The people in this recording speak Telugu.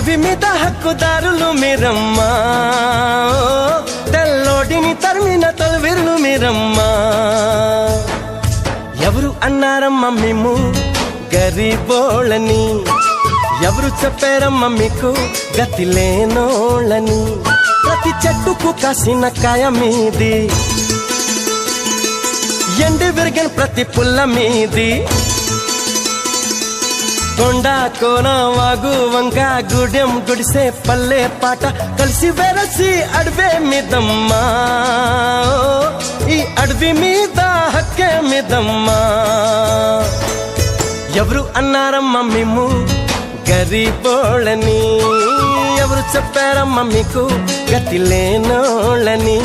అడవి మీద హక్కుదారులు మీరమ్మా, తెల్లోడిని తరిమిన తొలవిరులు మీరమ్మా. ఎవరు అన్నారమ్మా మేము గరీబోళ్ళని, ఎవరు చెప్పారమ్మా మీకు గతి లేనోళ్ళని. ప్రతి చెట్టుకు కాసిన కాయ మీది, ఎండి విరిగిన ప్రతి పుల్ల మీది. కొండ కోన వాగు వంక గుడెం గుడిసే పల్లె పాట కలిసి వెరసి అడవే మీదమ్మా, ఈ అడవి మీద హక్కే మీదమ్మా. ఎవరు అన్నారమ్మా మేము గరీబోళ్ళని, ఎవరు చెప్పారమ్మా మీకు గతి లేనోళ్ళని.